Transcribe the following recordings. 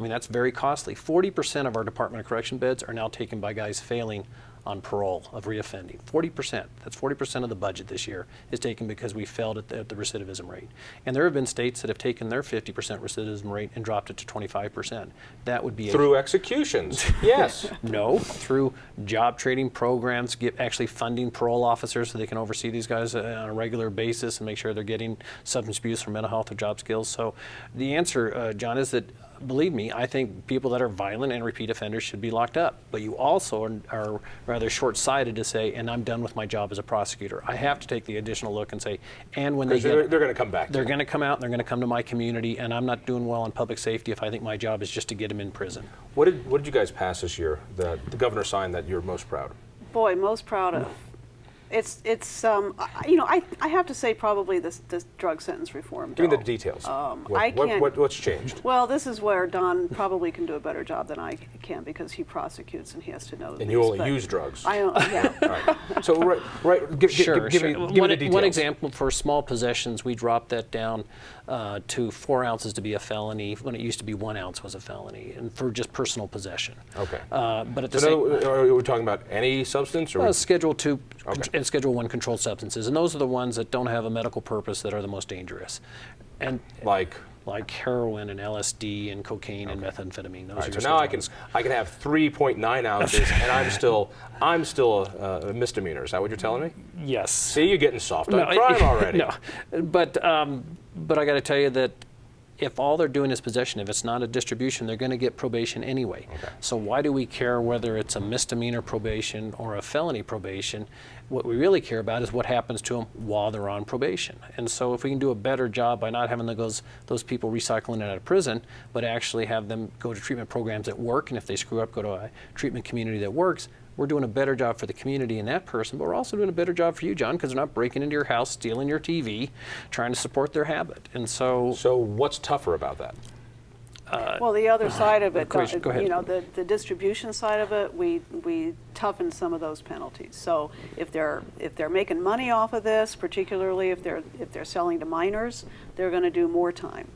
I mean, that's very costly. 40% of our Department of Correction beds are now taken by guys failing on parole of reoffending. 40%. That's 40% of the budget this year is taken because we failed at the recidivism rate. And there have been states that have taken their 50% recidivism rate and dropped it to 25%. That would be through executions. Yes. No, through job training programs, actually funding parole officers so they can oversee these guys on a regular basis and make sure they're getting substance abuse or mental health or job skills. So the answer, John, is that, believe me, I think people that are violent and repeat offenders should be locked up. But you also are rather short-sighted to say, and I'm done with my job as a prosecutor. I have to take the additional look and say, and when they're going to come back. They're going to come out and they're going to come to my community, and I'm not doing well on public safety if I think my job is just to get them in prison. What did you guys pass this year? The governor signed that you're most proud of? Boy, most proud of. It's you know, I have to say probably this drug sentence reform bill. Give me the details. What's changed? Well, this is where Don probably can do a better job than I can because he prosecutes and he has to know. And you only use drugs. Yeah. All right. So give me the details. One example, for small possessions, we dropped that down to 4 ounces to be a felony when it used to be 1 ounce was a felony, and for just personal possession. Okay. But at the same, are we talking about any substance or Schedule 2 okay. and Schedule 1 controlled substances, and those are the ones that don't have a medical purpose that are the most dangerous, and like heroin and LSD and cocaine and methamphetamine. Those right, so now I can have 3.9 ounces and I'm still a misdemeanor. Is that what you're telling me? Yes. See, you're getting soft on crime already. No, but I got to tell you that if all they're doing is possession, if it's not a distribution, they're going to get probation anyway. Okay. So why do we care whether it's a misdemeanor probation or a felony probation? What we really care about is what happens to them while they're on probation. And so if we can do a better job by not having those people recycling out of prison, but actually have them go to treatment programs that work, and if they screw up, go to a treatment community that works, we're doing a better job for the community and that person, but we're also doing a better job for you, John, because they're not breaking into your house, stealing your TV, trying to support their habit. And so what's tougher about that? Well, the other side of it, go ahead. you know, the distribution side of it, we toughen some of those penalties. So if they're making money off of this, particularly if they're selling to minors, they're going to do more time.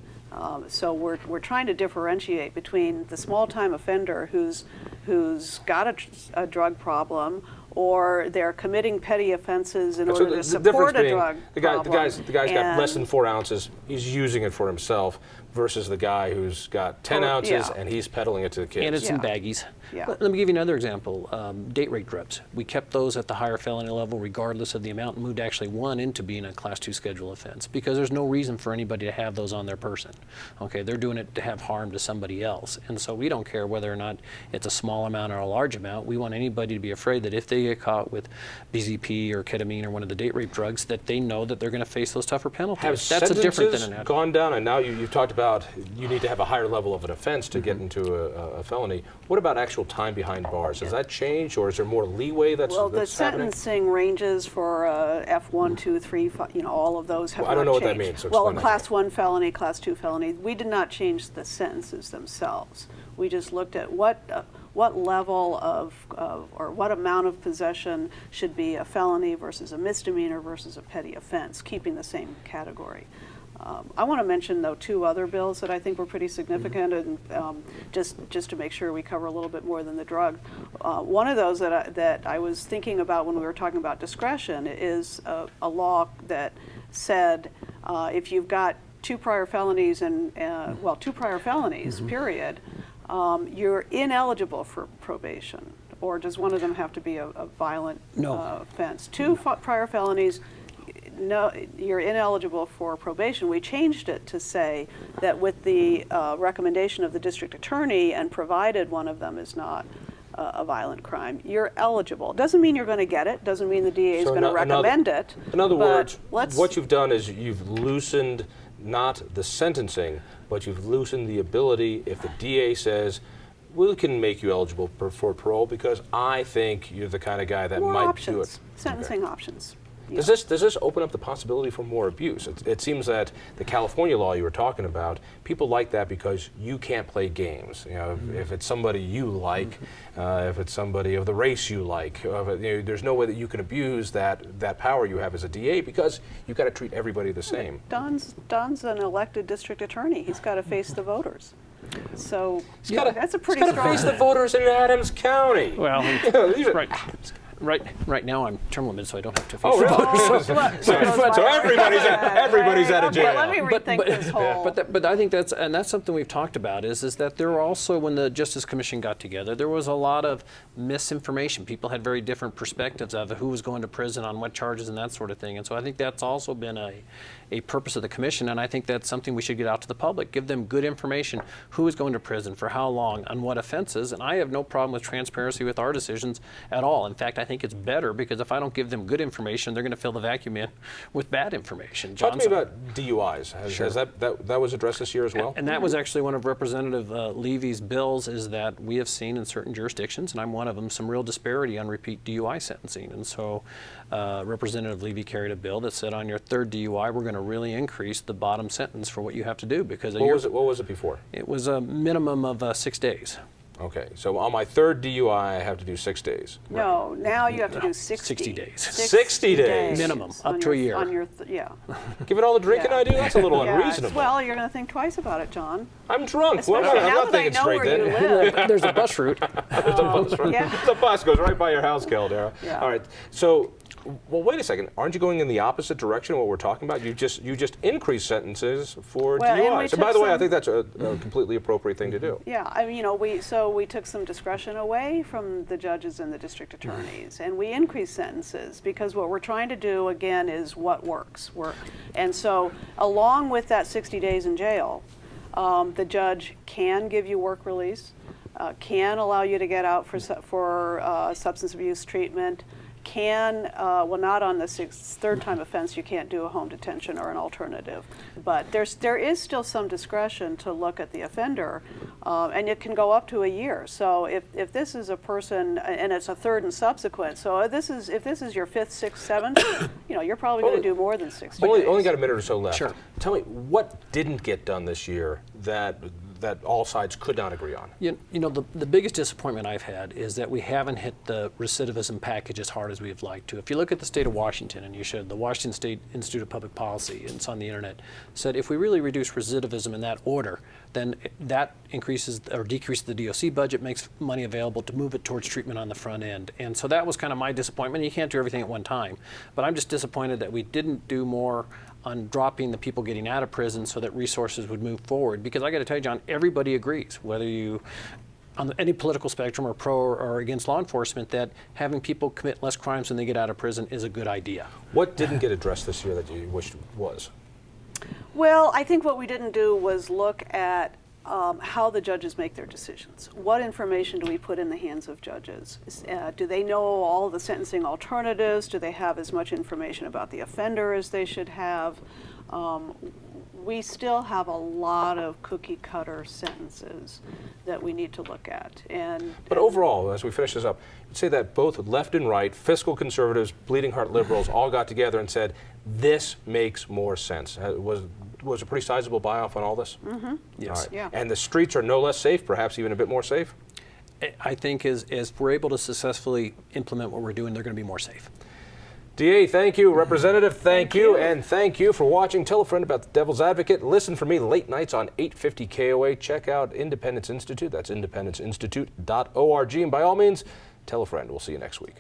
So we're trying to differentiate between the small-time offender who's got a drug problem, or they're committing petty offenses in order to support a drug problem. The guy's got less than 4 ounces. He's using it for himself, versus the guy who's got 10 ounces and he's peddling it to the kids. And it's in baggies. Yeah. Let me give you another example. Date rape drugs. We kept those at the higher felony level regardless of the amount, and moved actually one into being a Class 2 schedule offense because there's no reason for anybody to have those on their person. Okay, they're doing it to have harm to somebody else. And so we don't care whether or not it's a small amount or a large amount. We want anybody to be afraid that if they get caught with BZP or ketamine or one of the date rape drugs, that they know that they're going to face those tougher penalties. Have That's a different than sentences gone down, and now you've talked about you need to have a higher level of an offense to get into a felony. What about actual time behind bars? Has that changed, or is there more leeway that's Well, the happening? sentencing ranges for F1, 2, 3, 5, you know, all of those have not I don't know changed. what that means. So well, explain Class 1 felony, Class 2 felony, we did not change the sentences themselves. We just looked at what level of or what amount of possession should be a felony versus a misdemeanor versus a petty offense, keeping the same category. I want to mention, though, 2 other bills that I think were pretty significant, and just to make sure we cover a little bit more than the drug. One of those that I was thinking about when we were talking about discretion is a law that said if you've got 2 prior felonies and 2 prior felonies, period, you're ineligible for probation. Or does one of them have to be a violent offense? 2 prior felonies. No, you're ineligible for probation. We changed it to say that with the recommendation of the district attorney, and provided one of them is not a violent crime, you're eligible. Doesn't mean you're going to get it. Doesn't mean the DA is going to recommend it. In other words, what you've done is you've loosened not the sentencing, but you've loosened the ability, if the DA says, we can make you eligible for parole because I think you're the kind of guy that might do it. Sentencing options. Yeah. Does this open up the possibility for more abuse? It seems that the California law you were talking about, people like that because you can't play games. You know, if it's somebody you like, if it's somebody of the race you like, there's no way that you can abuse that power you have as a DA because you've got to treat everybody the same. Don's an elected district attorney. He's got to face the voters. So Gotta- that's a pretty He's strong. got to face the voters in Adams County. Well, These are- right now I'm term limited, so I don't have to face Oh, the really? voters. So everybody's out of jail. Let me rethink this whole. But I think that's something we've talked about is that there were also, when the Justice Commission got together, there was a lot of misinformation. People had very different perspectives of who was going to prison on what charges and that sort of thing. And so I think that's also been a purpose of the commission, and I think that's something we should get out to the public, give them good information, who is going to prison, for how long, on what offenses. And I have no problem with transparency with our decisions at all. In fact, I think it's better, because if I don't give them good information, they're going to fill the vacuum in with bad information. Talk to me about DUIs. Has that was addressed this year as well? And that was actually one of Representative Levy's bills, is that we have seen in certain jurisdictions, and I'm one of them, some real disparity on repeat DUI sentencing. And so Representative Levy carried a bill that said on your third DUI, we're going to really increase the bottom sentence for what you have to do, because What was it before? it was a minimum of 6 days. Okay, so on my third DUI, I have to do 6 days. No, now you have to do 60. 60 days. 60 days. Minimum, on up to a year. On your yeah. Given all the drinking Yeah. I do, that's a little Yeah, unreasonable. well, you're going to think twice about it, John. I'm drunk. Especially I'm now not that I thinking know straight where you then. live. There's a bus route. There's a bus, right? Yeah. The bus goes right by your house, Caldara. Yeah. All right. So, well, wait a second. Aren't you going in the opposite direction of what we're talking about? You just increased sentences for Well, and we DUIs. And by took the way, I some- think that's a completely appropriate thing to do. Yeah, I mean, we took some discretion away from the judges and the district attorneys, and we increased sentences, because what we're trying to do again is what works. And so, along with that 60 days in jail, the judge can give you work release, can allow you to get out for substance abuse treatment. Well, not on the third time offense, you can't do a home detention or an alternative. But there is still some discretion to look at the offender, and it can go up to a year. So if this is a person, and it's a third and subsequent, so if this is your fifth, sixth, seventh, you're probably going to do more than 60 days. Only got a minute or so left. Sure. Tell me, what didn't get done this year that all sides could not agree on? The biggest disappointment I've had is that we haven't hit the recidivism package as hard as we'd like to. If you look at the state of Washington, and you should, the Washington State Institute of Public Policy, and it's on the internet, said if we really reduce recidivism in that order, then that increases or decreases the DOC budget, makes money available to move it towards treatment on the front end. And so that was kind of my disappointment. You can't do everything at one time, but I'm just disappointed that we didn't do more on dropping the people getting out of prison so that resources would move forward. Because I got to tell you, John, everybody agrees, whether you on any political spectrum or pro or against law enforcement, that having people commit less crimes when they get out of prison is a good idea. What didn't get addressed this year that you wished was? Well, I think what we didn't do was look at how the judges make their decisions. What information do we put in the hands of judges? Do they know all the sentencing alternatives? Do they have as much information about the offender as they should have? We still have a lot of cookie cutter sentences that we need to look at. But overall, as we finish this up, you'd say that both left and right, fiscal conservatives, bleeding heart liberals, all got together and said, this makes more sense. Was a pretty sizable buy-off on all this? Mm-hmm. Yes. All right. Yeah. And the streets are no less safe, perhaps even a bit more safe? I think as we're able to successfully implement what we're doing, they're going to be more safe. DA, thank you. Representative, thank you. And thank you for watching. Tell a friend about the Devil's Advocate. Listen for me late nights on 850 KOA. Check out Independence Institute. That's independenceinstitute.org. And by all means, tell a friend. We'll see you next week.